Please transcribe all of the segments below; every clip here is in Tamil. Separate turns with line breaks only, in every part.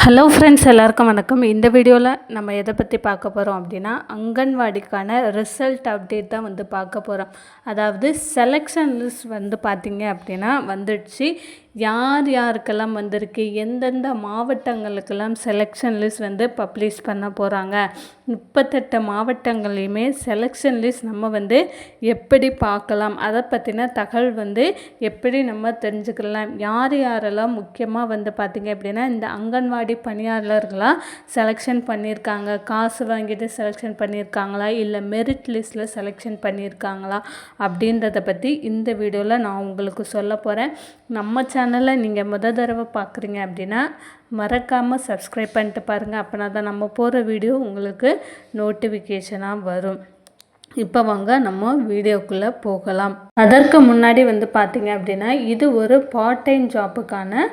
ஹலோ ஃப்ரெண்ட்ஸ், எல்லாருக்கும் வணக்கம். இந்த வீடியோவில் நம்ம எதை பற்றி பார்க்க போகிறோம் அப்படின்னா, அங்கன்வாடிக்கான ரிசல்ட் அப்டேட் தான் பார்க்க போகிறோம். அதாவது செலெக்ஷன் லிஸ்ட் பார்த்திங்க அப்படின்னா வந்துடுச்சு. யார் யாருக்கெல்லாம் வந்திருக்கு, எந்தெந்த மாவட்டங்களுக்கெல்லாம் செலெக்ஷன் லிஸ்ட் பப்ளிஷ் பண்ண போகிறாங்க. 38 மாவட்டங்களையுமே செலெக்ஷன் லிஸ்ட் நம்ம எப்படி பார்க்கலாம், அதை பற்றின தகவல் எப்படி நம்ம தெரிஞ்சுக்கலாம். யார் யாரெல்லாம் முக்கியமாக பார்த்திங்க அப்படின்னா இந்த அங்கன்வாடி பணியாளர்களாக செலெக்ஷன் பண்ணியிருக்காங்க, காசு வாங்கிட்டு செலெக்ஷன் பண்ணியிருக்காங்களா இல்லை மெரிட் லிஸ்ட்டில் செலெக்ஷன் பண்ணியிருக்காங்களா அப்படின்றத பற்றி இந்த வீடியோவில் நான் உங்களுக்கு சொல்ல போகிறேன். நம்ம சேனலை நீங்கள் தடவை பார்க்குறீங்க அப்படின்னா மறக்காமல் சப்ஸ்கிரைப் பண்ணிட்டு பாருங்கள். அப்படின்னா தான் நம்ம போகிற வீடியோ உங்களுக்கு நோட்டிஃபிகேஷனாக வரும். இப்போ வாங்க நம்ம வீடியோக்குள்ளே போகலாம். அதற்கு முன்னாடி பார்த்திங்க அப்படின்னா இது ஒரு பார்ட் டைம் ஜாப்புக்கான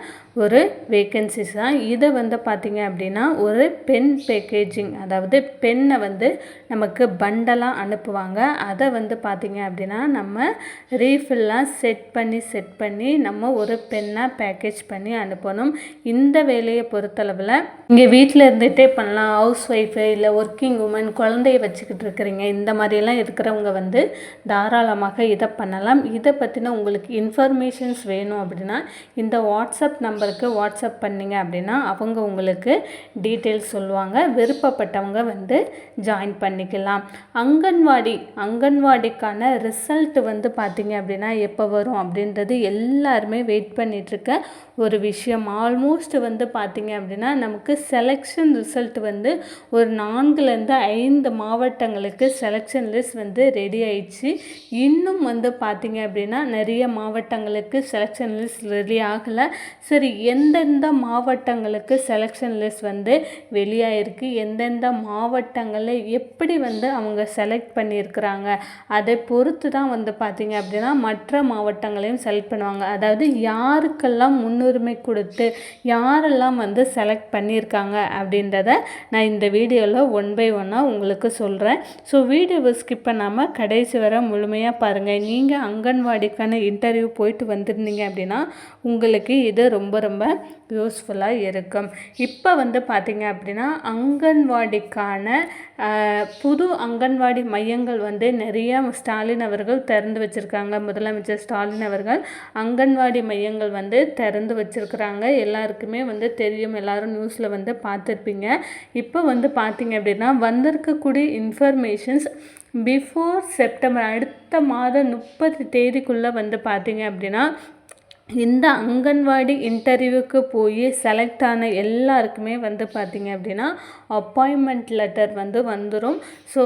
ஒரு வேக்கன்சிஸ் தான். இதை பார்த்திங்க அப்படின்னா ஒரு பென் பேக்கேஜிங், அதாவது பெண்ணை நமக்கு பண்டலாக அனுப்புவாங்க. அதை பார்த்திங்க அப்படின்னா நம்ம ரீஃபில்லாம் செட் பண்ணி நம்ம ஒரு பெண்ணாக பேக்கேஜ் பண்ணி அனுப்பணும். இந்த வேலையை பொறுத்தளவில் இங்கே வீட்டில் இருந்துகிட்டே பண்ணலாம். ஹவுஸ் ஒய்ஃபு இல்லை ஒர்க்கிங் உமன், குழந்தைய வச்சுக்கிட்டு இருக்கிறீங்க, இந்த மாதிரியெல்லாம் இருக்கிறவங்க தாராளமாக இதை பண்ணலாம். இதை பற்றின உங்களுக்கு இன்ஃபர்மேஷன்ஸ் வேணும் அப்படின்னா இந்த வாட்ஸ்அப் நம்பருக்கு வாட்ஸ்அப் பண்ணிங்க அப்படின்னா அவங்க உங்களுக்கு டீட்டெயில்ஸ் சொல்லுவாங்க. விருப்பப்பட்டவங்க ஜாயின் பண்ணிக்கலாம். அங்கன்வாடிக்கான ரிசல்ட் பார்த்திங்க அப்படின்னா எப்போ வரும் அப்படின்றது எல்லாருமே வெயிட் பண்ணிகிட்ருக்க ஒரு விஷயம். ஆல்மோஸ்ட் பார்த்திங்க அப்படின்னா நமக்கு செலெக்ஷன் ரிசல்ட் ஒரு 4-5 மாவட்டங்களுக்கு செலெக்ஷன் லிஸ்ட் ரெடி ஆயிடுச்சு. இன்னும் பார்த்திங்க அப்படின்னா நிறைய மாவட்டங்களுக்கு செலெக்ஷன் லிஸ்ட் ரெடி ஆகலை. சரி, எந்தெந்த மாவட்டங்களுக்கு செலெக்ஷன் லிஸ்ட் வெளியாயிருக்கு, எந்தெந்த மாவட்டங்களில் எப்படி அவங்க செலக்ட் பண்ணியிருக்கிறாங்க, அதை பொறுத்து தான் பார்த்திங்க அப்படின்னா மற்ற மாவட்டங்களையும் செலக்ட் பண்ணுவாங்க. அதாவது யாருக்கெல்லாம் முன்னுரிமை கொடுத்து யாரெல்லாம் செலக்ட் பண்ணியிருக்காங்க அப்படின்றத நான் இந்த வீடியோவில் 1 by 1 உங்களுக்கு சொல்கிறேன். ஸோ வீடியோவை ஸ்கிப் பண்ணாமல் கடைசி வரை முழுமையாக பாருங்கள். நீங்கள் அங்கன்வாடிக்கான இன்டர்வியூ போயிட்டு வந்திருந்தீங்க அப்படின்னா உங்களுக்கு இது ரொம்ப ரொம்ப யூஸ்ஃபுல்லாக இருக்கும். இப்போ பார்த்திங்க அப்படின்னா அங்கன்வாடிக்கான புது அங்கன்வாடி மையங்கள் நிறைய ஸ்டாலின் அவர்கள் திறந்து வச்சுருக்காங்க. முதலமைச்சர் ஸ்டாலின் அவர்கள் அங்கன்வாடி மையங்கள் திறந்து வச்சுருக்குறாங்க. எல்லாருக்குமே தெரியும், எல்லோரும் நியூஸில் பார்த்துருப்பீங்க. இப்போ பார்த்திங்க அப்படின்னா வந்திருக்கக்கூடிய இன்ஃபர்மேஷன்ஸ் பிஃபோர் செப்டம்பர், அடுத்த மாதம் 30 தேதிக்குள்ளே பார்த்திங்க அப்படின்னா இந்த அங்கன்வாடி இன்டர்வியூக்கு போய் செலக்ட் ஆன எல்லாருக்குமே பார்த்திங்க அப்படின்னா அப்பாயின்மெண்ட் லெட்டர் வந்துடும். ஸோ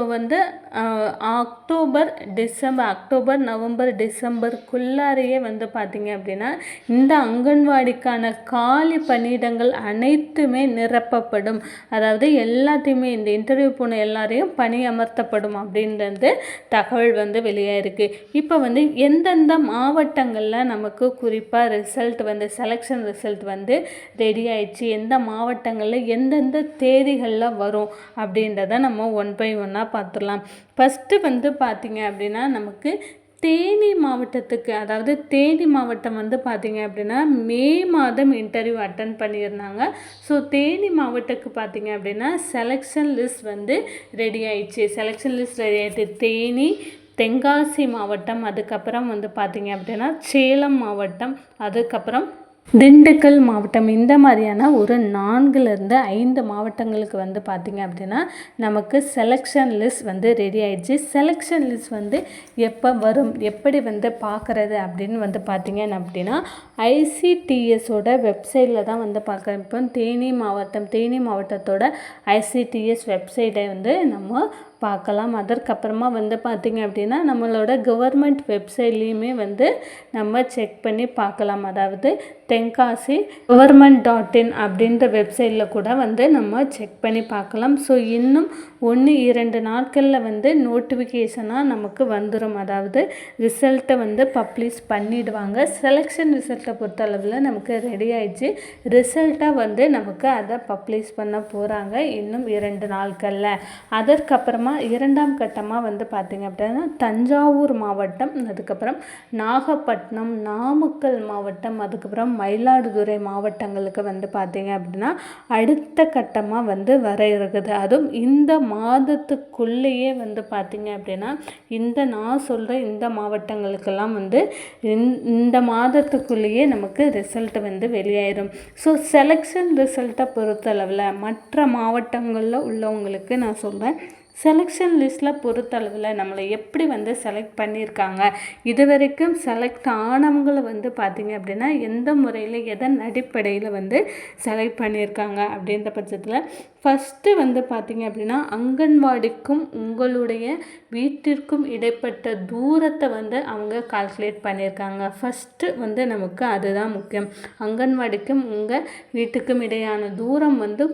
அக்டோபர் நவம்பர் டிசம்பருக்குள்ளாரையே பார்த்திங்க அப்படின்னா இந்த அங்கன்வாடிக்கான காலி பணியிடங்கள் அனைத்துமே நிரப்பப்படும். அதாவது எல்லாத்தையுமே இந்த இன்டர்வியூ போன எல்லாரையும் பணி அமர்த்தப்படும் அப்படின்றது தகவல் வெளியாயிருக்கு. இப்போ எந்தெந்த மாவட்டங்களில் நமக்கு குறிப்பாக ரிசல்ட் செலெக்ஷன் ரிசல்ட் ரெடி ஆயிடுச்சு, எந்த மாவட்டங்களில் எந்தெந்த தேதிகளில் வரும் அப்படின்றத நம்ம 1 by 1 பார்த்துடலாம். ஃபஸ்ட்டு பார்த்திங்க அப்படின்னா நமக்கு தேனி மாவட்டத்துக்கு, அதாவது தேனி மாவட்டம் பார்த்திங்க அப்படின்னா மே மாதம் இன்டர்வியூ அட்டன் பண்ணியிருந்தாங்க. ஸோ தேனி மாவட்டத்துக்கு பார்த்திங்க அப்படின்னா செலெக்ஷன் லிஸ்ட் ரெடி ஆயிடுச்சு. செலெக்ஷன் லிஸ்ட் ரெடி ஆகிடுச்சு. தேனி, தென்காசி மாவட்டம், அதுக்கப்புறம் பார்த்திங்க அப்படின்னா சேலம் மாவட்டம், அதுக்கப்புறம் திண்டுக்கல் மாவட்டம், இந்த மாதிரியான ஒரு 4-5 மாவட்டங்களுக்கு பார்த்திங்க அப்படின்னா நமக்கு செலெக்ஷன் லிஸ்ட் ரெடி ஆயிடுச்சு. செலெக்ஷன் லிஸ்ட் எப்போ வரும், எப்படி பார்க்குறது அப்படின்னு பார்த்திங்க அப்படின்னா ஐசிடிஎஸோட வெப்சைட்டில் தான் பார்க்குறேன். இப்போ தேனி மாவட்டத்தோட ஐசிடிஎஸ் வெப்சைட்டை நம்ம பார்க்கலாம். அதற்கப்புறமா பார்த்திங்க அப்படின்னா நம்மளோட கவர்மெண்ட் வெப்சைட்லேயுமே நம்ம செக் பண்ணி பார்க்கலாம். அதாவது தென்காசி government.in அப்படின்ற வெப்சைட்டில் கூட நம்ம செக் பண்ணி பார்க்கலாம். ஸோ இன்னும் 1-2 நாட்களில் நோட்டிஃபிகேஷனாக நமக்கு வந்துடும். அதாவது ரிசல்ட்டை பப்ளிஷ் செலெக்ஷன் ரிசல்ட்டை பொறுத்தளவில் நமக்கு ரெடி ஆயிடுச்சு. ரிசல்ட்டாக நமக்கு அதை பப்ளிஷ் பண்ண போகிறாங்க இன்னும் 2 நாட்களில். அதற்கப்புறமா இரண்டாம் கட்டமாக வந்து பார்த்திங்க அப்படின்னா தஞ்சாவூர் மாவட்டம், அதுக்கப்புறம் நாகப்பட்டினம், நாமக்கல் மாவட்டம், அதுக்கப்புறம் மயிலாடுதுறை மாவட்டங்களுக்கு வந்து பார்த்திங்க அப்படின்னா அடுத்த கட்டமாக வந்து வர இருக்குது. அதுவும் இந்த மாதத்துக்குள்ளேயே வந்து பார்த்திங்க அப்படின்னா நான் சொல்கிற இந்த மாவட்டங்களுக்கெல்லாம் வந்து இந்த மாதத்துக்குள்ளேயே நமக்கு ரிசல்ட் வந்து வெளியாயிடும். ஸோ செலெக்ஷன் ரிசல்ட்டை பொறுத்தளவில் மற்ற மாவட்டங்களில் உள்ளவங்களுக்கு நான் சொல்கிறேன், செலெக்ஷன் லிஸ்ட்டில் பொறுத்தளவில் நம்மளை எப்படி வந்து செலக்ட் பண்ணியிருக்காங்க, இது வரைக்கும் செலக்ட் ஆனவங்களை வந்து பார்த்திங்க அப்படின்னா எந்த முறையில் எதன் அடிப்படையில் வந்து செலக்ட் பண்ணியிருக்காங்க அப்படின்ற பட்சத்தில் ஃபஸ்ட்டு வந்து பார்த்திங்க அப்படின்னா அங்கன்வாடிக்கும் உங்களுடைய வீட்டிற்கும் இடைப்பட்ட தூரத்தை வந்து அவங்க கால்குலேட் பண்ணியிருக்காங்க. ஃபஸ்ட்டு வந்து நமக்கு அதுதான் முக்கியம். அங்கன்வாடிக்கும் உங்கள் வீட்டுக்கும் இடையான தூரம் வந்து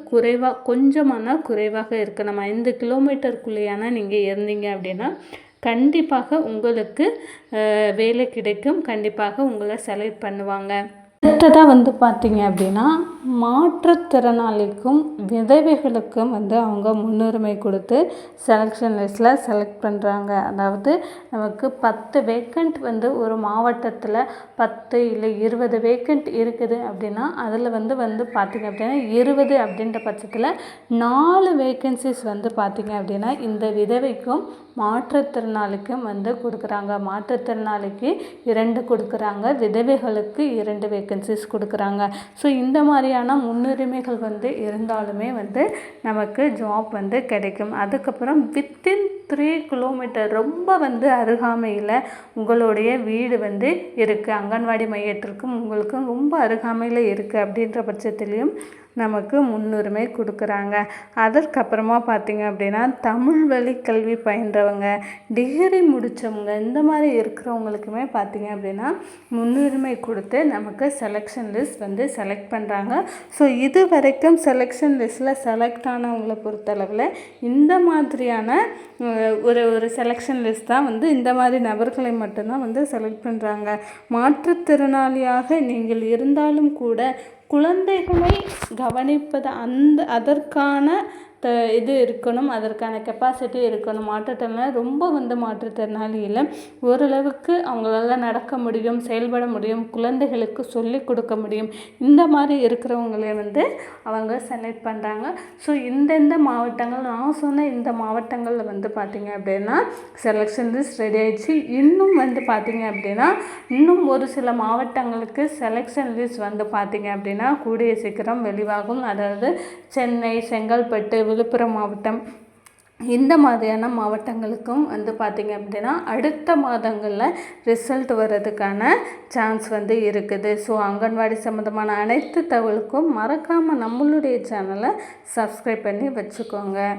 கொஞ்சமான குறைவாக இருக்கணும். 5 கிலோமீட்டருக்குள்ளேயான நீங்கள் இருந்தீங்க அப்படின்னா கண்டிப்பாக உங்களுக்கு வேலை கிடைக்கும், கண்டிப்பாக உங்களை செலக்ட் பண்ணுவாங்க. அடுத்ததாக வந்து பார்த்திங்க அப்படின்னா மாற்றுத்திறனாளிக்கும் விதவைகளுக்கும் வந்து அவங்க முன்னுரிமை கொடுத்து செலெக்ஷன் லிஸ்ட்டில் செலக்ட் பண்ணுறாங்க. அதாவது நமக்கு 10 வேக்கண்ட் வந்து ஒரு மாவட்டத்தில் 10 இல்லை 20 வேக்கண்ட் இருக்குது அப்படின்னா அதில் வந்து பார்த்திங்க அப்படின்னா 20 அப்படின்ற பட்சத்தில் 4 வேக்கன்சிஸ் வந்து பார்த்திங்க அப்படின்னா இந்த விதவைக்கும் மாற்றுத்திறனாளிக்கும் வந்து கொடுக்குறாங்க. மாற்றுத்திறனாளிக்கு 2 கொடுக்குறாங்க, விதவைகளுக்கு 2 வேக்கன்சிஸ் கொடுக்குறாங்க. ஸோ இந்த மாதிரியான முன்னுரிமைகள் வந்து இருந்தாலுமே வந்து நமக்கு ஜாப் வந்து கிடைக்கும். அதுக்கப்புறம் வித்தின் 3 கிலோமீட்டர் ரொம்ப வந்து அருகாமையில் உங்களுடைய வீடு வந்து இருக்குது, அங்கன்வாடி மையத்திற்கும் உங்களுக்கும் ரொம்ப அருகாமையில் இருக்குது அப்படின்ற பட்சத்துலேயும் நமக்கு முன்னுரிமை கொடுக்குறாங்க. அதற்கப்புறமா பார்த்திங்க அப்படின்னா தமிழ் வழி கல்வி பயின்றவங்க, டிகிரி முடித்தவங்க, இந்த மாதிரி இருக்கிறவங்களுக்குமே பார்த்திங்க அப்படின்னா முன்னுரிமை கொடுத்து நமக்கு செலெக்ஷன் லிஸ்ட் வந்து செலக்ட் பண்ணுறாங்க. ஸோ இது வரைக்கும் செலெக்ஷன் லிஸ்ட்டில் செலக்ட் ஆனவங்களை பொறுத்தளவில் இந்த மாதிரியான ஒரு செலெக்ஷன் லிஸ்ட் தான் வந்து இந்த மாதிரி நபர்களை மட்டும்தான் வந்து செலக்ட் பண்ணுறாங்க. மாற்றுத்திறனாளியாக நீங்கள் இருந்தாலும் கூட குழந்தைகளை கவனிப்பது அதற்கான இது இருக்கணும், அதற்கான கெப்பாசிட்டி இருக்கணும். மாற்றுத்திறனாளி ரொம்ப வந்து மாற்றுத்திறனாளி இல்லை, ஓரளவுக்கு அவங்களால நடக்க முடியும், செயல்பட முடியும், குழந்தைகளுக்கு சொல்லிக் கொடுக்க முடியும், இந்த மாதிரி இருக்கிறவங்களே வந்து அவங்க செலக்ட் பண்ணுறாங்க. ஸோ இந்தந்த மாவட்டங்கள் நான் சொன்ன இந்த மாவட்டங்களில் வந்து பார்த்திங்க அப்படின்னா செலெக்ஷன் லிஸ்ட் ரெடி ஆயிடுச்சு. இன்னும் வந்து பார்த்திங்க அப்படின்னா இன்னும் ஒரு சில மாவட்டங்களுக்கு செலெக்ஷன் லிஸ்ட் வந்து பார்த்திங்க அப்படின்னா கூடிய சீக்கிரம் வெளிவாகும். அதாவது சென்னை, செங்கல்பட்டு, விழுப்புரம் மாவட்டம், இந்த மாதிரியான மாவட்டங்களுக்கும் வந்து பார்த்திங்க அப்படின்னா அடுத்த மாதங்களில் ரிசல்ட் வர்றதுக்கான சான்ஸ் வந்து இருக்குது. ஸோ அங்கன்வாடி சம்மந்தமான அனைத்து தகவலுக்கும் மறக்காமல் நம்மளுடைய சேனலை சப்ஸ்கிரைப் பண்ணி வச்சுக்கோங்க.